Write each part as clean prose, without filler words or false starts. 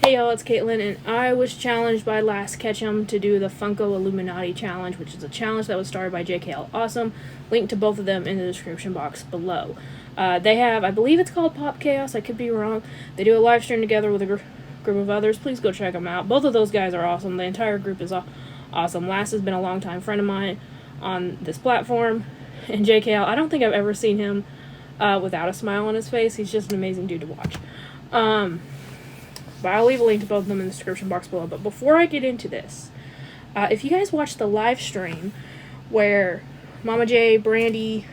Hey y'all, it's Caitlyn, and I was challenged by Last Ketchum to do the Funko Illuminati challenge, which is a challenge that was started by JKL Awesome. Link to both of them in the description box below. They have, I believe it's called Pop Chaos, I could be wrong. They do a live stream together with a group of others. Please go check them out. Both of those guys are awesome. The entire group is awesome. Last has been a long-time friend of mine on this platform, and JKL, I don't think I've ever seen him without a smile on his face. He's just an amazing dude to watch. But I'll leave a link to both of them in the description box below. But before I get into this, if you guys watched the live stream where Mama J, Brandy,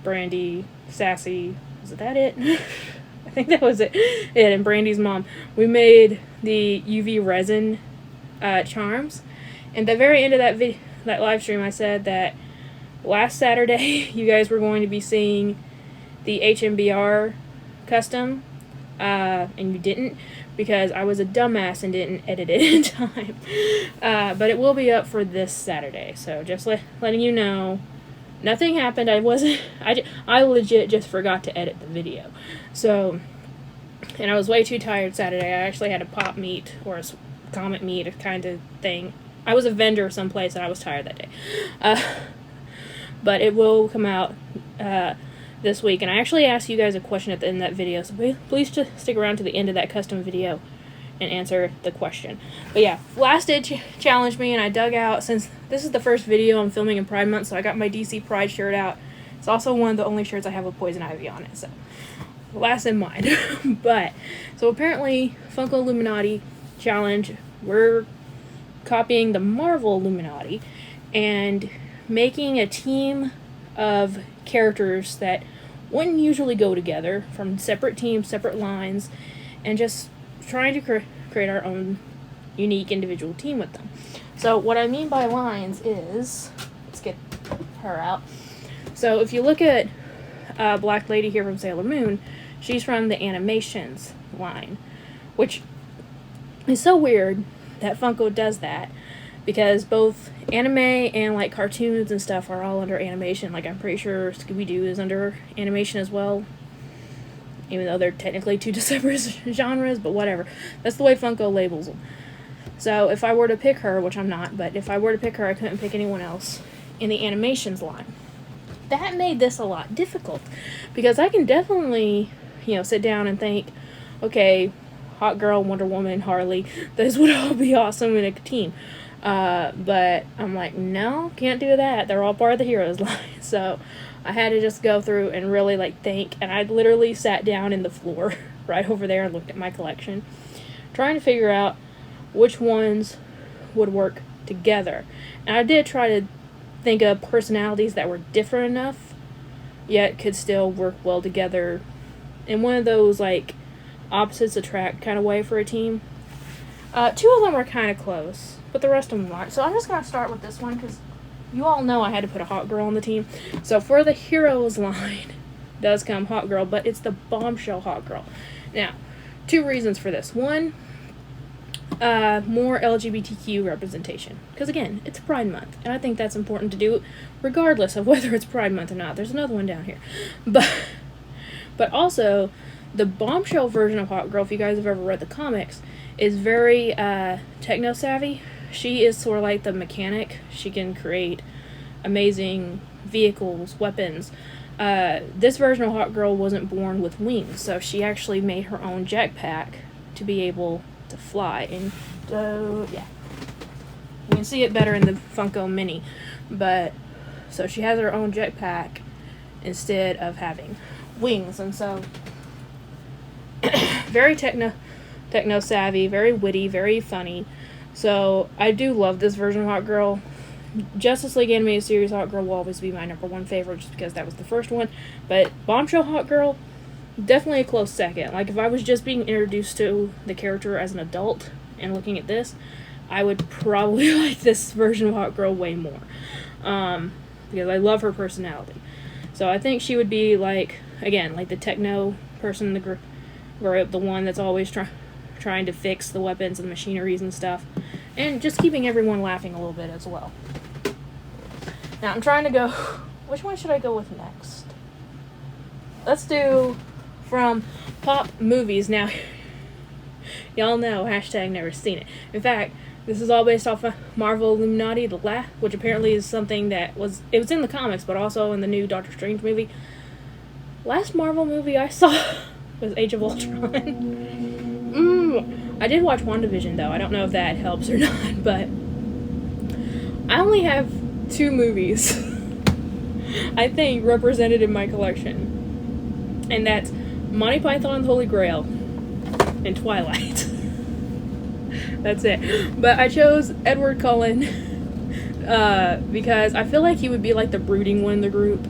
Brandy, Sassy, was that it? I think that was it. And Brandy's mom, we made the UV resin charms. And at the very end of that live stream, I said that last Saturday you guys were going to be seeing the HMBR custom, and you didn't, because I was a dumbass and didn't edit it in time. But it will be up for this Saturday, so just letting you know, nothing happened. I legit just forgot to edit the video. So, and I was way too tired Saturday. I actually had a pop meet, or a comet meet kind of thing. I was a vendor someplace and I was tired that day. But it will come out this week, and I actually asked you guys a question at the end of that video, so please just stick around to the end of that custom video and answer the question. But yeah, Last did challenge me, and I dug out, since this is the first video I'm filming in Pride Month, so I got my DC Pride shirt out. It's also one of the only shirts I have with Poison Ivy on it, so Last in mind. But, so apparently, Funko Illuminati challenge, we're copying the Marvel Illuminati, and making a team of characters that wouldn't usually go together, from separate teams, separate lines, and just trying to create our own unique individual team with them. So what I mean by lines is, let's get her out. So if you look at Black Lady here from Sailor Moon, she's from the Animations line, which is so weird that Funko does that, because both anime and like cartoons and stuff are all under animation. Like, I'm pretty sure Scooby-Doo is under animation as well, even though they're technically two separate genres, but whatever. That's the way Funko labels them. So if I were to pick her, which I'm not, but if I were to pick her, I couldn't pick anyone else in the Animations line. That made this a lot difficult, because I can definitely, sit down and think, okay, Hot Girl, Wonder Woman, Harley, those would all be awesome in a team. But I'm like, no, can't do that. They're all part of the heroes line. So I had to just go through and really think, and I literally sat down in the floor right over there and looked at my collection, trying to figure out which ones would work together. And I did try to think of personalities that were different enough, yet could still work well together in one of those opposites attract kind of way for a team. Two of them were kind of close, but the rest of them aren't. So I'm just going to start with this one, because you all know I had to put a Hot Girl on the team. So for the Heroes line, does come Hot Girl, but it's the Bombshell Hot Girl. Now, two reasons for this. One, more LGBTQ representation, because again, it's Pride Month, and I think that's important to do regardless of whether it's Pride Month or not. There's another one down here. But also, the Bombshell version of Hot Girl, if you guys have ever read the comics, is very techno-savvy. She is sort of like the mechanic. She can create amazing vehicles, weapons. This version of Hot Girl wasn't born with wings, so she actually made her own jetpack to be able to fly. And yeah, you can see it better in the Funko Mini. But so she has her own jetpack instead of having wings, and so very techno savvy, very witty, very funny. So I do love this version of Hot Girl. Justice League Animated Series Hot Girl will always be my number one favorite, just because that was the first one. But Bombshell Hot Girl, definitely a close second. If I was just being introduced to the character as an adult and looking at this, I would probably like this version of Hot Girl way more, because I love her personality. So I think she would be again, the techno person in the group, the one that's always trying to fix the weapons and machineries and stuff, and just keeping everyone laughing a little bit as well. Now I'm trying to go, which one should I go with next? Let's do from Pop movies. Now, y'all know, hashtag never seen it. In fact, this is all based off of Marvel Illuminati, which apparently is something that was in the comics, but also in the new Doctor Strange movie. Last Marvel movie I saw was Age of Ultron. I did watch WandaVision, though. I don't know if that helps or not, but I only have 2 movies, I think, represented in my collection. And that's Monty Python and the Holy Grail and Twilight. That's it. But I chose Edward Cullen because I feel like he would be like the brooding one in the group.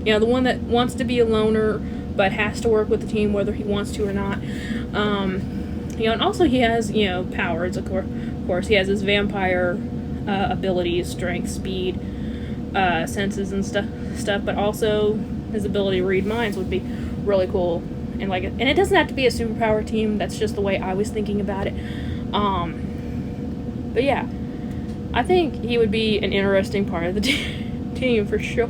You know, the one that wants to be a loner but has to work with the team whether he wants to or not. You know, and also he has, you know, powers, of course. He has his vampire abilities, strength, speed, senses and stuff, but also his ability to read minds would be really cool. And it doesn't have to be a superpower team. That's just the way I was thinking about it. But yeah, I think he would be an interesting part of the team for sure.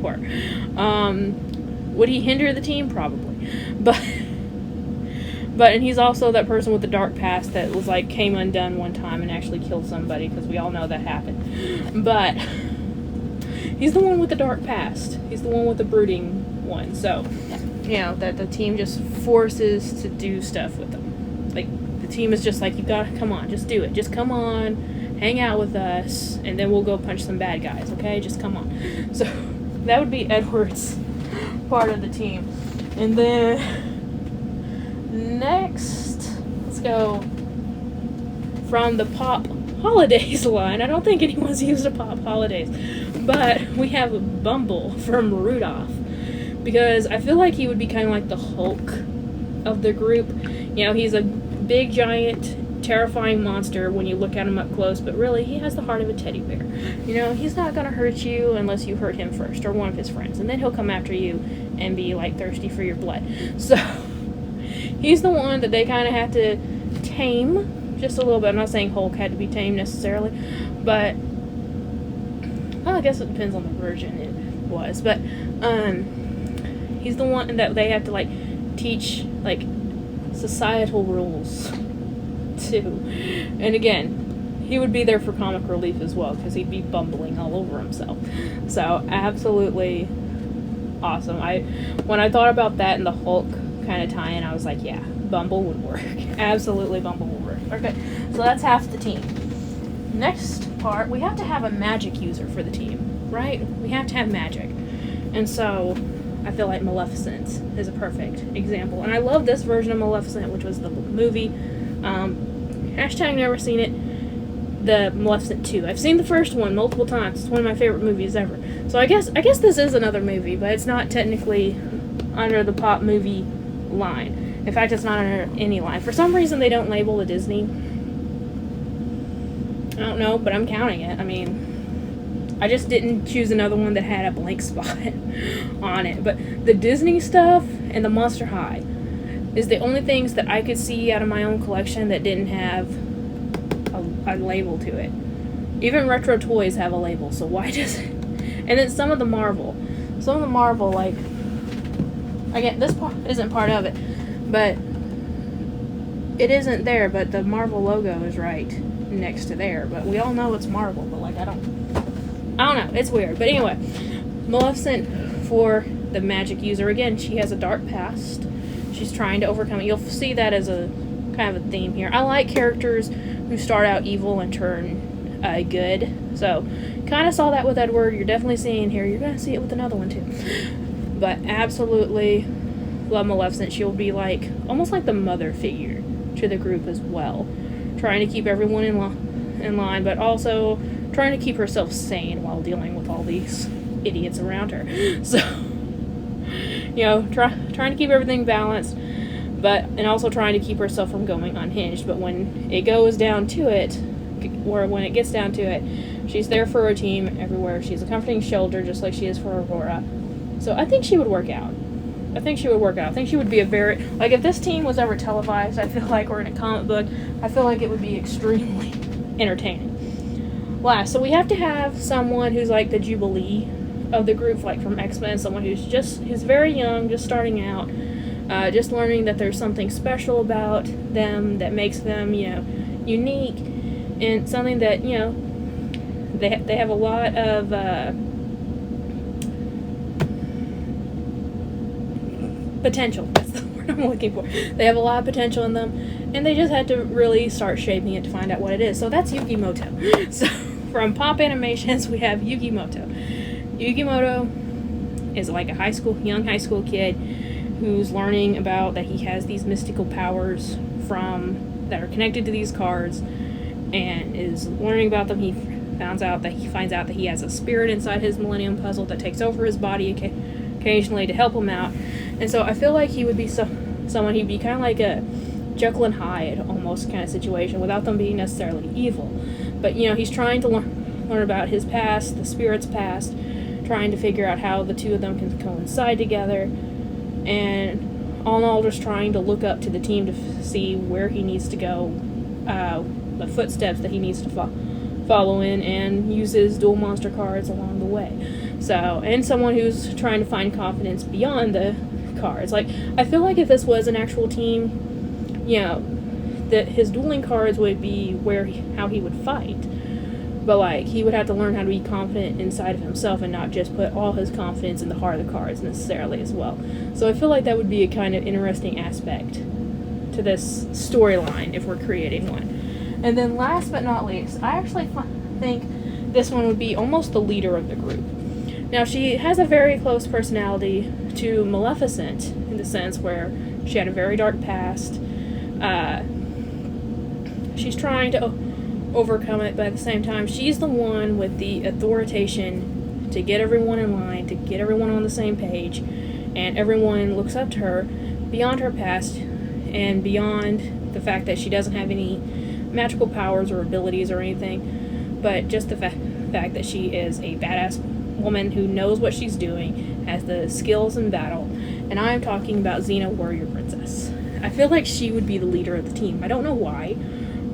Would he hinder the team? Probably. And he's also that person with the dark past that was like came undone one time and actually killed somebody, because we all know that happened. But he's the one with the dark past. He's the one with the brooding one. So, you know, that the team just forces to do stuff with them. Like, the team is just like, you gotta, come on, just do it. Just come on, hang out with us, and then we'll go punch some bad guys, okay? Just come on. So, that would be Edward's part of the team. And then, next, let's go from the Pop Holidays line. I don't think anyone's used a Pop Holidays, but we have Bumble from Rudolph, because I feel like he would be kind of like the Hulk of the group. You know, he's a big, giant, terrifying monster when you look at him up close, but really, he has the heart of a teddy bear. You know, he's not gonna hurt you unless you hurt him first, or one of his friends, and then he'll come after you and be, like, thirsty for your blood. So, he's the one that they kind of have to tame just a little bit. I'm not saying Hulk had to be tamed necessarily, but well, I guess it depends on the version it was. But he's the one that they have to like teach like societal rules to. And again, he would be there for comic relief as well, because he'd be bumbling all over himself. So absolutely awesome. When I thought about that and the Hulk kind of tie-in, I was like, yeah, Bumble would work. Absolutely, Bumble would work. Okay, so that's half the team. Next part, we have to have a magic user for the team, right? We have to have magic. And so, I feel like Maleficent is a perfect example. And I love this version of Maleficent, which was the movie. Hashtag never seen it. The Maleficent 2. I've seen the first one multiple times. It's one of my favorite movies ever. So I guess this is another movie, but it's not technically under the Pop movie line. In fact, it's not under any line. For some reason, they don't label the Disney. I don't know, but I'm counting it. I mean, I just didn't choose another one that had a blank spot on it. But the Disney stuff and the Monster High is the only things that I could see out of my own collection that didn't have a label to it. Even Retro Toys have a label, so why does it? And then some of the Marvel, like, again, this part isn't part of it, but it isn't there, but the Marvel logo is right next to there, but we all know it's Marvel, but like, I don't know, it's weird. But anyway, Maleficent for the magic user. Again, she has a dark past. She's trying to overcome it. You'll see that as a kind of a theme here. I like characters who start out evil and turn good. So, kind of saw that with Edward. You're definitely seeing here. You're going to see it with another one too. But absolutely love Maleficent. She'll be like, almost like the mother figure to the group as well. Trying to keep everyone in line, but also trying to keep herself sane while dealing with all these idiots around her. So, you know, trying to keep everything balanced, and also trying to keep herself from going unhinged. But when it goes down to it, or when it gets down to it, she's there for her team everywhere. She's a comforting shoulder, just like she is for Aurora. So I think she would work out. I think she would be a very, like, if this team was ever televised, I feel like, or in a comic book, I feel like it would be extremely entertaining. Last, so we have to have someone who's like the Jubilee of the group, like from X-Men, someone who's very young, just starting out, Just learning that there's something special about them that makes them, unique, and something that, they have a lot of potential. That's the word I'm looking for. They have a lot of potential in them, and they just had to really start shaping it to find out what it is. So that's Yukimoto. So from Pop Animations, we have Yukimoto. Yukimoto is like a young high school kid who's learning about that he has these mystical powers that are connected to these cards, and is learning about them. He finds out that he has a spirit inside his Millennium Puzzle that takes over his body occasionally to help him out. And so I feel like he would be someone, he'd be kind of like a Jekyll and Hyde almost kind of situation, without them being necessarily evil. But, he's trying to learn about his past, the spirit's past, trying to figure out how the two of them can coincide together, and all in all just trying to look up to the team to see where he needs to go, the footsteps that he needs to follow in, and uses dual monster cards along the way. So, and someone who's trying to find confidence beyond the cards. Like, I feel like if this was an actual team, that his dueling cards would be how he would fight. But, like, he would have to learn how to be confident inside of himself and not just put all his confidence in the heart of the cards necessarily as well. So I feel like that would be a kind of interesting aspect to this storyline if we're creating one. And then last but not least, I actually think this one would be almost the leader of the group. Now, she has a very close personality to Maleficent, in the sense where she had a very dark past. She's trying to overcome it, but at the same time, she's the one with the authority to get everyone in line, to get everyone on the same page, and everyone looks up to her beyond her past and beyond the fact that she doesn't have any magical powers or abilities or anything, but just the fact that she is a badass woman who knows what she's doing, has the skills in battle, and I'm talking about Xena, Warrior Princess. I feel like she would be the leader of the team. I don't know why,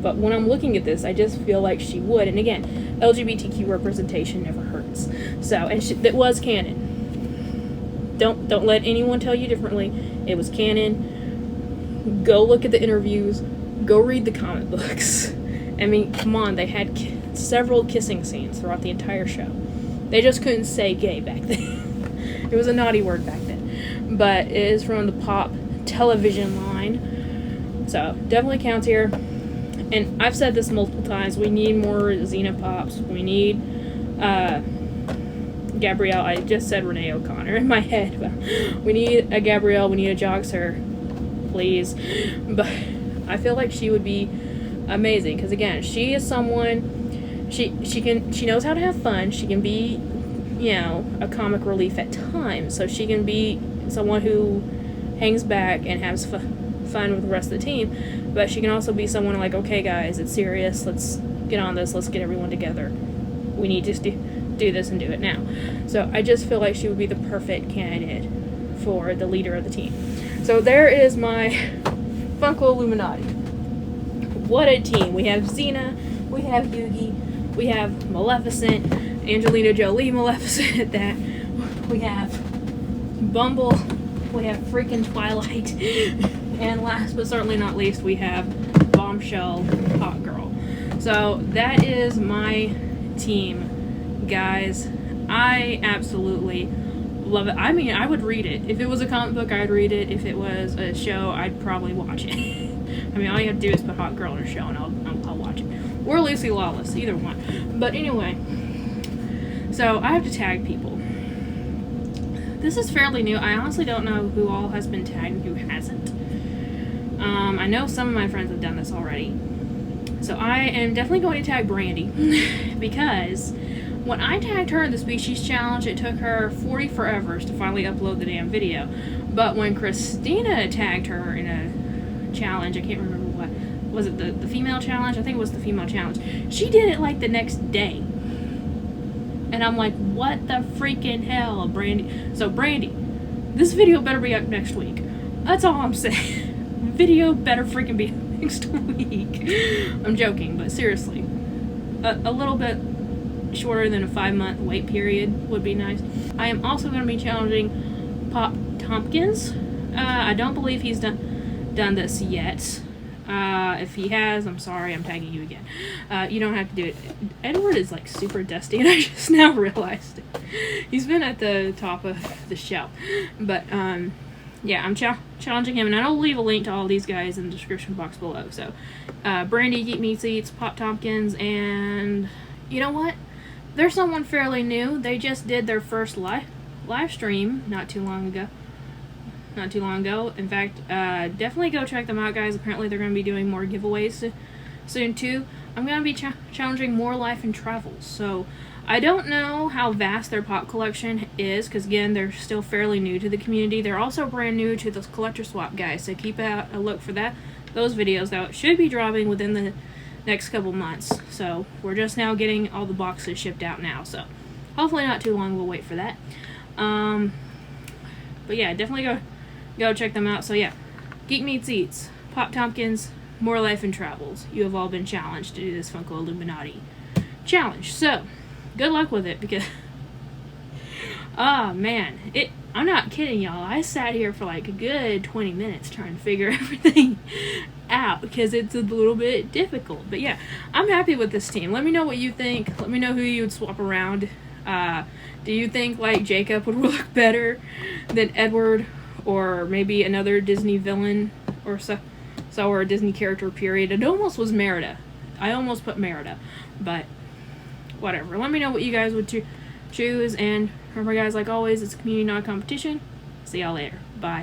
but when I'm looking at this, I just feel like she would. And again, LGBTQ representation never hurts. So, and that was canon. Don't let anyone tell you differently. It was canon. Go look at the interviews. Go read the comic books. I mean, come on, they had several kissing scenes throughout the entire show. They just couldn't say gay back then. It was a naughty word back then. But it is from the Pop television line. So, definitely counts here. And I've said this multiple times, we need more Xena Pops. We need Gabrielle. I just said Renee O'Connor in my head. But we need a Gabrielle. We need a Jogser, please. But I feel like she would be amazing. Because again, she is someone, she knows how to have fun. She can be, a comic relief at times. So she can be someone who hangs back and has fun with the rest of the team, but she can also be someone like, okay guys, it's serious, let's get on this, let's get everyone together, we need to do this and do it now. So I just feel like she would be the perfect candidate for the leader of the team. So there is my Funko Illuminati. What a team. We have Xena, we have Yugi, we have Maleficent, Angelina Jolie Maleficent, that we have Bumble, we have freaking Twilight, and last but certainly not least, we have Bombshell Hot Girl. So that is my team, guys. I absolutely love it. I mean, I would read it. If it was a comic book, I'd read it. If it was a show, I'd probably watch it. I mean, all you have to do is put Hot Girl in a show and I'll watch it. Or Lucy Lawless, either one. But anyway, so I have to tag people. This is fairly new. I honestly don't know who all has been tagged and who hasn't. I know some of my friends have done this already. So I am definitely going to tag Brandy. Because when I tagged her in the Species Challenge, it took her 40 forevers to finally upload the damn video. But when Christina tagged her in a challenge, I can't remember what. Was it the female challenge? I think it was the female challenge. She did it like the next day. And I'm like, what the freaking hell, Brandy? So, Brandy, this video better be up next week. That's all I'm saying. Video better freaking be next week. I'm joking, but seriously. A little bit shorter than a 5-month wait period would be nice. I am also going to be challenging Pop Tompkins. I don't believe he's done this yet. If he has, I'm sorry, I'm tagging you again. You don't have to do it. Edward is like super dusty, and I just now realized it. He's been at the top of the shelf. But, yeah, I'm challenging him, and I'll leave a link to all these guys in the description box below. So, Brandy, Geek Meat Seats, Pop Tompkins, and you know what? There's someone fairly new. They just did their first live stream not too long ago. In fact, definitely go check them out, guys. Apparently they're going to be doing more giveaways soon too. I'm going to be challenging More Life and Travels. So I don't know how vast their pop collection is, because again, they're still fairly new to the community. They're also brand new to those collector swap guys, so keep a look for those videos. Now, it should be dropping within the next couple months. So we're just now getting all the boxes shipped out now. So hopefully not too long. We'll wait for that. But yeah, definitely go check them out. So yeah, Geek Meats Eats, Pop Tompkins, More Life and Travels. You have all been challenged to do this Funko Illuminati challenge. So good luck with it, because man, I'm not kidding y'all. I sat here for like a good 20 minutes trying to figure everything out, because it's a little bit difficult. But yeah, I'm happy with this team. Let me know what you think. Let me know who you would swap around. Do you think like Jacob would look better than Edward, or maybe another Disney villain, or or a Disney character, period? It almost was Merida. I almost put Merida, but whatever. Let me know what you guys would choose, and remember guys, like always, it's a community, not a competition. See y'all later. Bye.